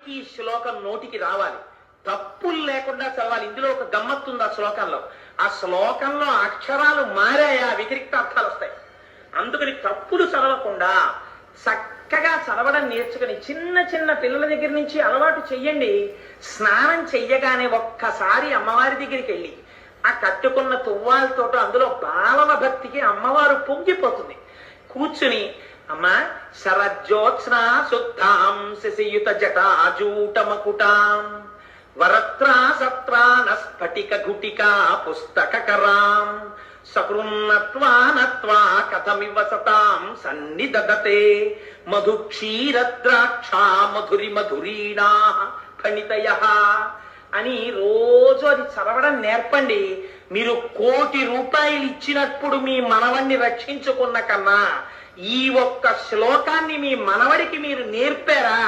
ఈ శ్లోకం నోటికి రావాలి, తప్పులు లేకుండా చదవాలి. ఇందులో ఒక గమ్మత్తుంది ఆ శ్లోకంలో. ఆ శ్లోకంలో అక్షరాలు మారాయా వ్యతిరిక్త అర్థాలు వస్తాయి. అందుకని తప్పులు చదవకుండా చక్కగా చదవడం నేర్చుకుని చిన్న చిన్న పిల్లల దగ్గర నుంచి అలవాటు చెయ్యండి. స్నానం చెయ్యగానే ఒక్కసారి అమ్మవారి దగ్గరికి వెళ్ళి ఆ కట్టుకున్న తువ్వాలతోట అందులో బాలవ భక్తికి అమ్మవారు పొంగిపోతుంది. కూర్చుని అమ్మా శరజ్యోత్స్నా శుద్ధాం శశియుత జటాజూటమకుటాం వరత్రా సత్రాన స్ఫటిక ఘుటికా పుస్తకరాం సకృన్నత్వా నత్వా కథమివ సతాం సన్నిదదతే మధుక్షీరద్రాక్షా మధురి మధురీణా ఫణితయః అని రోజు అది చదవడం నేర్పండి. మీరు 1,00,00,000 రూపాయలు ఇచ్చినప్పుడు మీ మనవణ్ణి రక్షించుకున్న కన్నా ఈ ఒక్క శ్లోకాన్ని మీ మనవడికి మీరు నేర్పారా